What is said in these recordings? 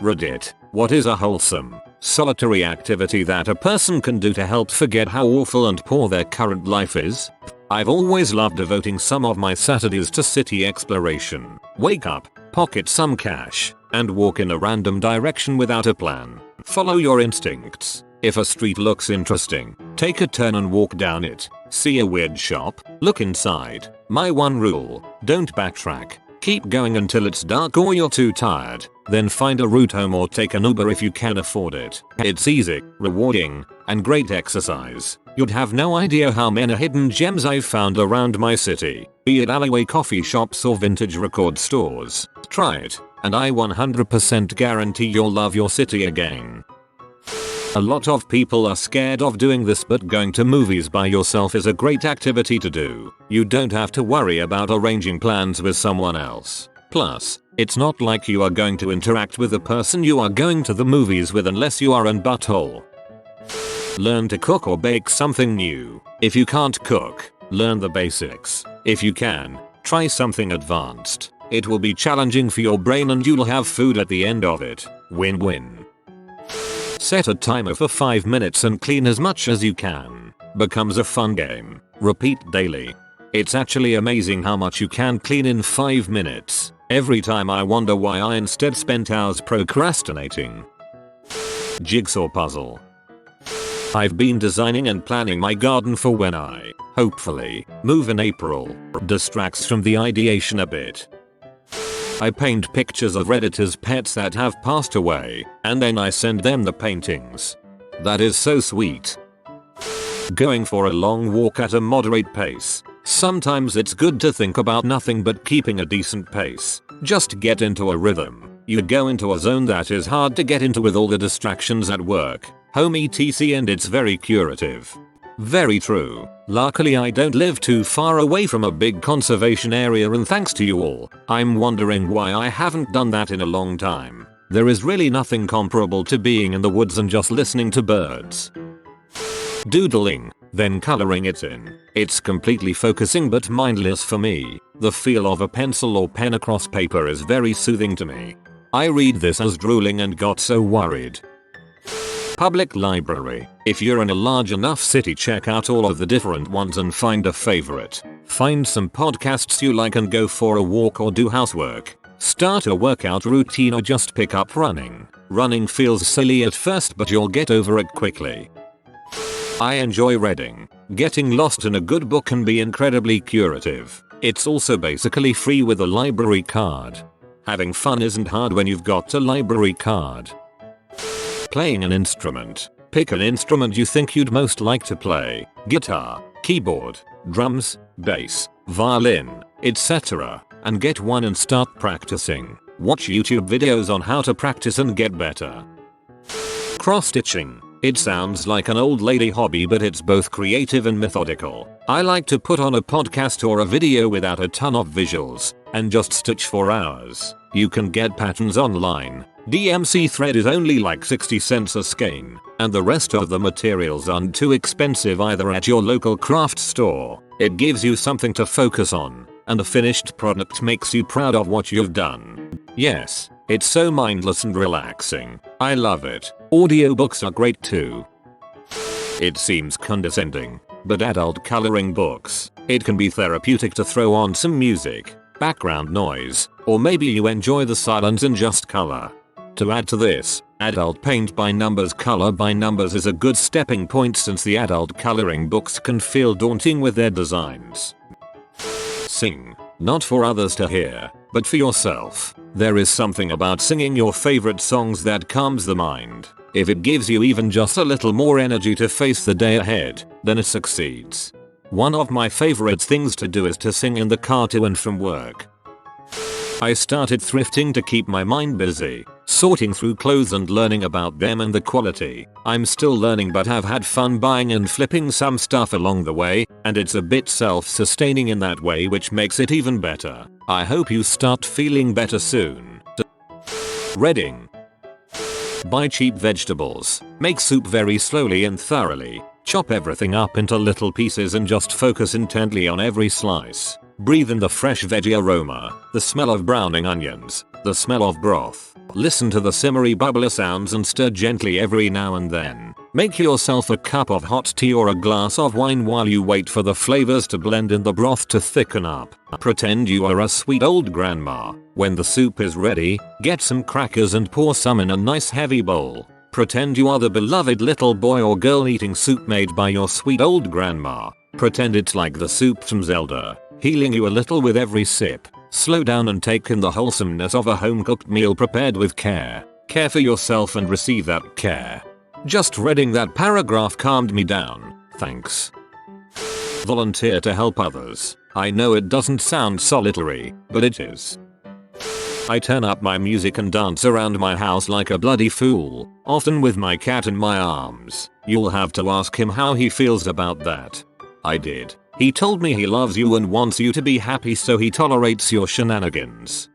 Reddit. What is a wholesome, solitary activity that a person can do to help forget how awful and poor their current life is? I've always loved devoting some of my Saturdays to city exploration. Wake up, pocket some cash, and walk in a random direction without a plan. Follow your instincts. If a street looks interesting, take a turn and walk down it. See a weird shop? Look inside. My one rule: don't backtrack. Keep going until it's dark or you're too tired. Then find a route home or take an Uber if you can afford it. It's easy, rewarding, and great exercise. You'd have no idea how many hidden gems I've found around my city, be it alleyway coffee shops or vintage record stores. Try it, and I 100% guarantee you'll love your city again. A lot of people are scared of doing this, but going to movies by yourself is a great activity to do. You don't have to worry about arranging plans with someone else. Plus, it's not like you are going to interact with the person you are going to the movies with unless you are an butthole. Learn to cook or bake something new. If you can't cook, learn the basics. If you can, try something advanced. It will be challenging for your brain and you'll have food at the end of it. Win-win. Set a timer for 5 minutes and clean as much as you can. Becomes a fun game. Repeat daily. It's actually amazing how much you can clean in 5 minutes. Every time I wonder why I instead spent hours procrastinating. Jigsaw puzzle. I've been designing and planning my garden for when I, hopefully, move in April. Distracts from the ideation a bit. I paint pictures of Redditors' pets that have passed away, and then I send them the paintings. That is so sweet. Going for a long walk at a moderate pace. Sometimes it's good to think about nothing but keeping a decent pace. Just get into a rhythm. You go into a zone that is hard to get into with all the distractions at work, home etc, and it's very curative. Very true. Luckily I don't live too far away from a big conservation area, and thanks to you all, I'm wondering why I haven't done that in a long time. There is really nothing comparable to being in the woods and just listening to birds. Doodling, then coloring it in. It's completely focusing but mindless for me. The feel of a pencil or pen across paper is very soothing to me. I read this as drooling and got so worried. Public library. If you're in a large enough city, check out all of the different ones and find a favorite. Find some podcasts you like and go for a walk or do housework. Start a workout routine or just pick up running. Running feels silly at first, but you'll get over it quickly. I enjoy reading. Getting lost in a good book can be incredibly curative. It's also basically free with a library card. Having fun isn't hard when you've got a library card. Playing an instrument. Pick an instrument you think you'd most like to play. Guitar, keyboard, drums, bass, violin, etc. And get one and start practicing. Watch YouTube videos on how to practice and get better. Cross-stitching. It sounds like an old lady hobby, but it's both creative and methodical. I like to put on a podcast or a video without a ton of visuals and just stitch for hours. You can get patterns online. DMC thread is only like 60 cents a skein, and the rest of the materials aren't too expensive either at your local craft store. It gives you something to focus on, and the finished product makes you proud of what you've done. Yes, it's so mindless and relaxing. I love it. Audiobooks are great too. It seems condescending, but adult coloring books. It can be therapeutic to throw on some music, background noise, or maybe you enjoy the silence and just color. To add to this, adult paint by numbers, color by numbers is a good stepping point, since the adult coloring books can feel daunting with their designs. Sing. Not for others to hear, but for yourself. There is something about singing your favorite songs that calms the mind. If it gives you even just a little more energy to face the day ahead, then it succeeds. One of my favorite things to do is to sing in the car to and from work. I started thrifting to keep my mind busy, sorting through clothes and learning about them and the quality. I'm still learning, but have had fun buying and flipping some stuff along the way, and it's a bit self-sustaining in that way, which makes it even better. I hope you start feeling better soon. Reading. Buy cheap vegetables. Make soup very slowly and thoroughly. Chop everything up into little pieces and just focus intently on every slice. Breathe in the fresh veggie aroma, the smell of browning onions, The smell of broth. Listen to the simmery bubbler sounds and stir gently every now and then. Make yourself a cup of hot tea or a glass of wine while you wait for the flavors to blend in the broth to thicken up. Pretend you are a sweet old grandma. When the soup is ready, get some crackers and pour some in a nice heavy bowl. Pretend you are the beloved little boy or girl eating soup made by your sweet old grandma. Pretend it's like the soup from Zelda, healing you a little with every sip. Slow down and take in the wholesomeness of a home-cooked meal prepared with care. Care for yourself and receive that care. Just reading that paragraph calmed me down. Thanks. Volunteer to help others. I know it doesn't sound solitary, but it is. I turn up my music and dance around my house like a bloody fool, often with my cat in my arms. You'll have to ask him how he feels about that. I did. He told me he loves you and wants you to be happy, so he tolerates your shenanigans.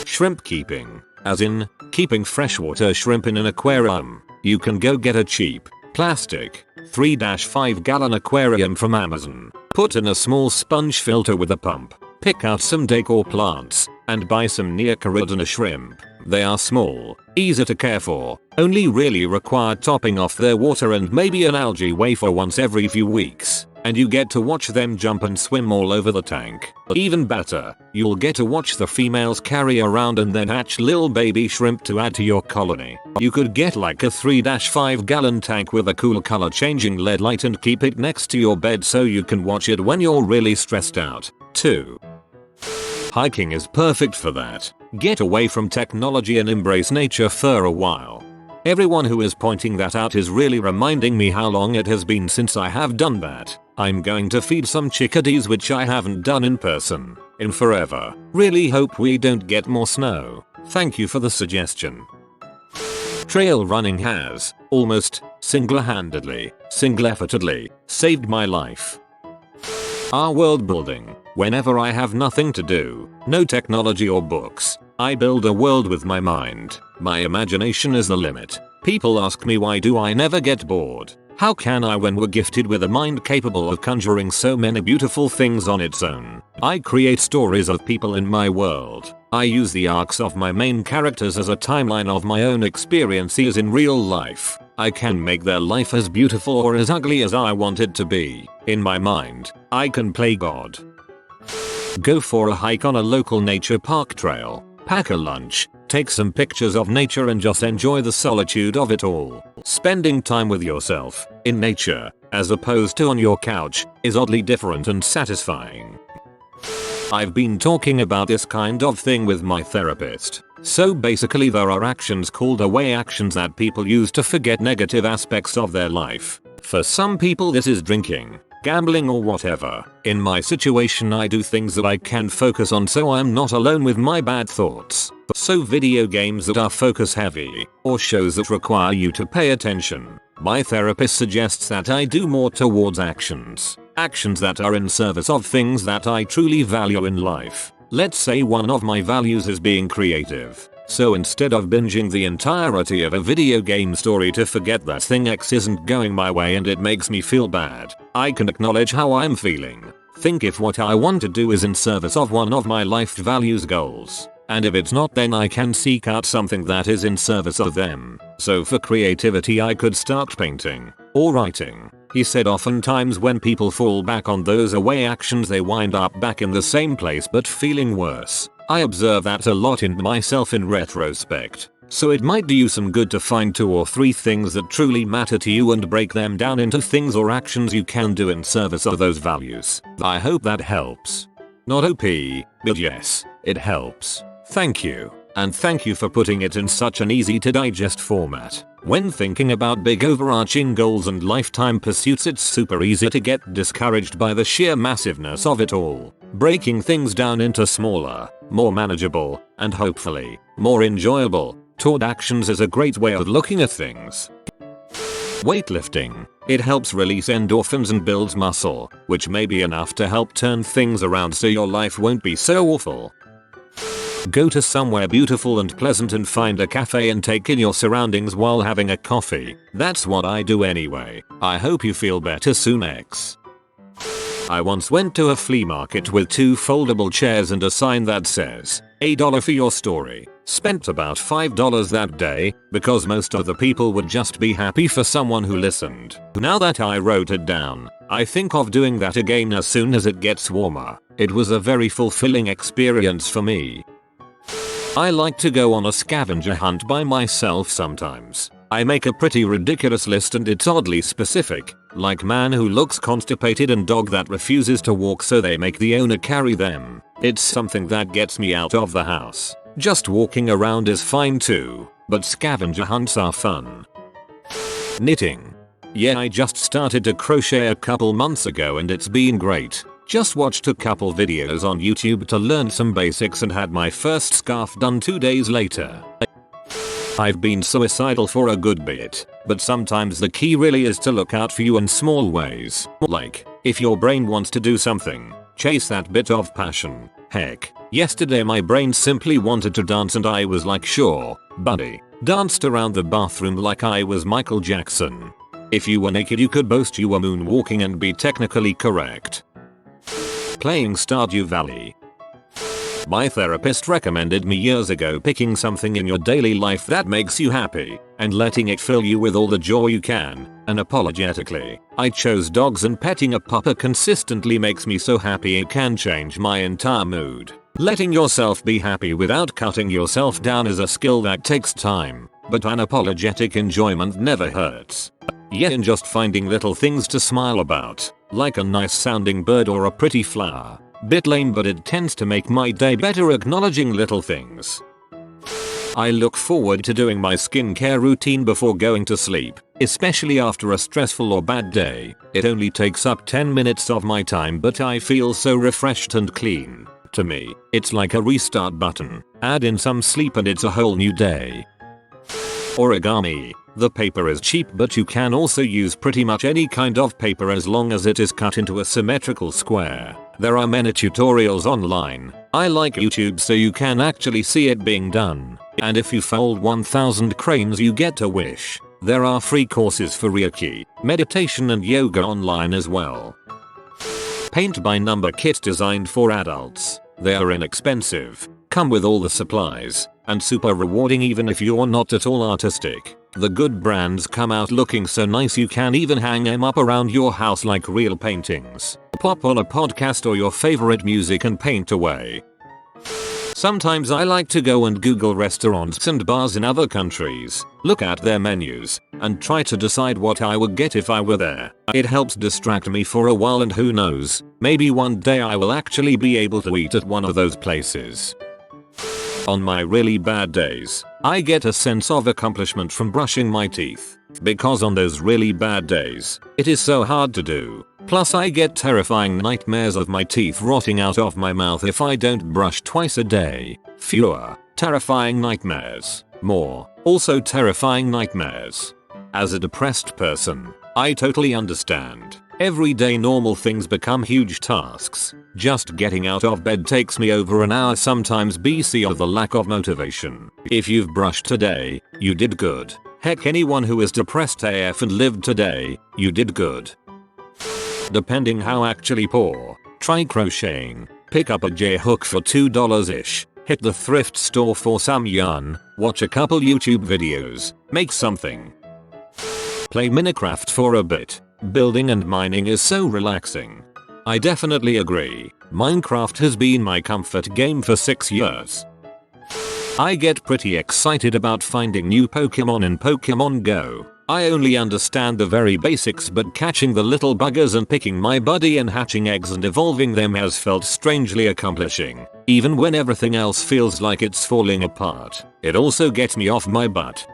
Shrimp keeping. As in, keeping freshwater shrimp in an aquarium. You can go get a cheap, plastic, 3-5 gallon aquarium from Amazon. Put in a small sponge filter with a pump. Pick out some decor plants, and buy some Neocoridina shrimp. They are small, easy to care for, only really require topping off their water and maybe an algae wafer once every few weeks. And you get to watch them jump and swim all over the tank. Even better, you'll get to watch the females carry around and then hatch little baby shrimp to add to your colony. You could get like a 3-5 gallon tank with a cool color changing LED light and keep it next to your bed so you can watch it when you're really stressed out. 2. Hiking is perfect for that. Get away from technology and embrace nature for a while. Everyone who is pointing that out is really reminding me how long it has been since I have done that. I'm going to feed some chickadees, which I haven't done in person in forever. Really hope we don't get more snow. Thank you for the suggestion. Trail running has, almost, single-effortedly, saved my life. Our world building. Whenever I have nothing to do, no technology or books, I build a world with my mind. My imagination is the limit. People ask me, why do I never get bored? How can I when we're gifted with a mind capable of conjuring so many beautiful things on its own? I create stories of people in my world. I use the arcs of my main characters as a timeline of my own experiences in real life. I can make their life as beautiful or as ugly as I want it to be. In my mind, I can play God. Go for a hike on a local nature park trail. Pack a lunch, take some pictures of nature and just enjoy the solitude of it all. Spending time with yourself, in nature, as opposed to on your couch, is oddly different and satisfying. I've been talking about this kind of thing with my therapist. So basically there are actions called away actions that people use to forget negative aspects of their life. For some people this is drinking, gambling or whatever. In my situation I do things that I can focus on so I'm not alone with my bad thoughts. So video games that are focus heavy, or shows that require you to pay attention. My therapist suggests that I do more towards actions. Actions that are in service of things that I truly value in life. Let's say one of my values is being creative. So instead of binging the entirety of a video game story to forget that thing X isn't going my way and it makes me feel bad, I can acknowledge how I'm feeling. Think if what I want to do is in service of one of my life values goals. And if it's not, then I can seek out something that is in service of them. So for creativity I could start painting or writing. He said oftentimes when people fall back on those away actions they wind up back in the same place but feeling worse. I observe that a lot in myself in retrospect. So it might do you some good to find 2 or 3 things that truly matter to you and break them down into things or actions you can do in service of those values. I hope that helps. Not OP, but yes, it helps. Thank you. And thank you for putting it in such an easy to digest format. When thinking about big overarching goals and lifetime pursuits, it's super easy to get discouraged by the sheer massiveness of it all. Breaking things down into smaller, more manageable, and hopefully, more enjoyable, toward actions is a great way of looking at things. Weightlifting. It helps release endorphins and builds muscle, which may be enough to help turn things around so your life won't be so awful. Go to somewhere beautiful and pleasant and find a cafe and take in your surroundings while having a coffee. That's what I do anyway. I hope you feel better soon, X. I once went to a flea market with 2 foldable chairs and a sign that says, $1 for your story. Spent about $5 that day because most of the people would just be happy for someone who listened. Now that I wrote it down, I think of doing that again as soon as it gets warmer. It was a very fulfilling experience for me. I like to go on a scavenger hunt by myself sometimes. I make a pretty ridiculous list and it's oddly specific, like man who looks constipated and dog that refuses to walk so they make the owner carry them. It's something that gets me out of the house. Just walking around is fine too, but scavenger hunts are fun. Knitting. Yeah, I just started to crochet a couple months ago and it's been great. Just watched a couple videos on YouTube to learn some basics and had my first scarf done 2 days later. I've been suicidal for a good bit, but sometimes the key really is to look out for you in small ways. Like, if your brain wants to do something, chase that bit of passion. Heck, yesterday my brain simply wanted to dance and I was like, sure, buddy. Danced around the bathroom like I was Michael Jackson. If you were naked you could boast you were moonwalking and be technically correct. Playing Stardew Valley. My therapist recommended me years ago picking something in your daily life that makes you happy and letting it fill you with all the joy you can. Unapologetically, I chose dogs and petting a pupper consistently makes me so happy it can change my entire mood. Letting yourself be happy without cutting yourself down is a skill that takes time, but unapologetic enjoyment never hurts. Yeah, and just finding little things to smile about, like a nice sounding bird or a pretty flower. Bit lame but it tends to make my day better acknowledging little things. I look forward to doing my skincare routine before going to sleep, especially after a stressful or bad day. It only takes up 10 minutes of my time but I feel so refreshed and clean. To me, it's like a restart button. Add in some sleep and it's a whole new day. Origami. The paper is cheap but you can also use pretty much any kind of paper as long as it is cut into a symmetrical square. There are many tutorials online. I like YouTube so you can actually see it being done. And if you fold 1000 cranes you get a wish. There are free courses for Reiki, meditation and yoga online as well. Paint by number kit designed for adults. They are inexpensive, come with all the supplies, and super rewarding even if you're not at all artistic. The good brands come out looking so nice you can even hang them up around your house like real paintings. Pop on a podcast or your favorite music and paint away. Sometimes I like to go and Google restaurants and bars in other countries, look at their menus, and try to decide what I would get if I were there. It helps distract me for a while and who knows, maybe one day I will actually be able to eat at one of those places. On my really bad days, I get a sense of accomplishment from brushing my teeth. Because on those really bad days, it is so hard to do. Plus I get terrifying nightmares of my teeth rotting out of my mouth if I don't brush twice a day. Fewer terrifying nightmares. More also terrifying nightmares. As a depressed person, I totally understand. Everyday normal things become huge tasks. Just getting out of bed takes me over an hour sometimes BC of the lack of motivation. If you've brushed today, you did good. Heck, anyone who is depressed AF and lived today, you did good. Depending how actually poor, try crocheting. Pick up a J-hook for $2-ish. Hit the thrift store for some yarn. Watch a couple YouTube videos. Make something. Play Minecraft for a bit. Building and mining is so relaxing. I definitely agree. Minecraft has been my comfort game for 6 years. I get pretty excited about finding new Pokemon in Pokemon Go. I only understand the very basics but catching the little buggers and picking my buddy and hatching eggs and evolving them has felt strangely accomplishing. Even when everything else feels like it's falling apart, it also gets me off my butt.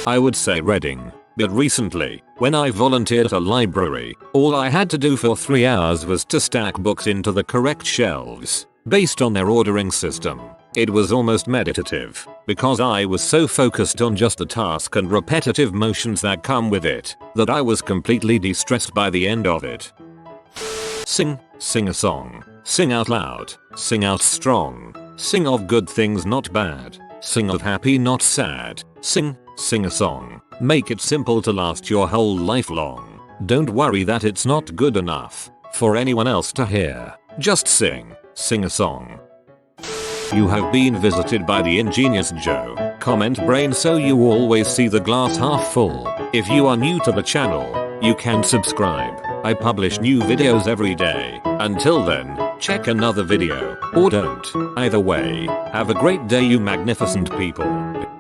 I would say reading. But recently, when I volunteered at a library, all I had to do for 3 hours was to stack books into the correct shelves, based on their ordering system. It was almost meditative, because I was so focused on just the task and repetitive motions that come with it, that I was completely de-stressed by the end of it. Sing a song. Sing out loud. Sing out strong. Sing of good things not bad. Sing of happy not sad. Sing a song. Make it simple to last your whole life long. Don't worry that it's not good enough for anyone else to hear. Just sing a song. if you have been visited by the ingenious Joe. Comment brain so you always see the glass half full. If you are new to the channel, you can subscribe. I publish new videos every day. Until then, check another video, or don't. Either way, have a great day you magnificent people.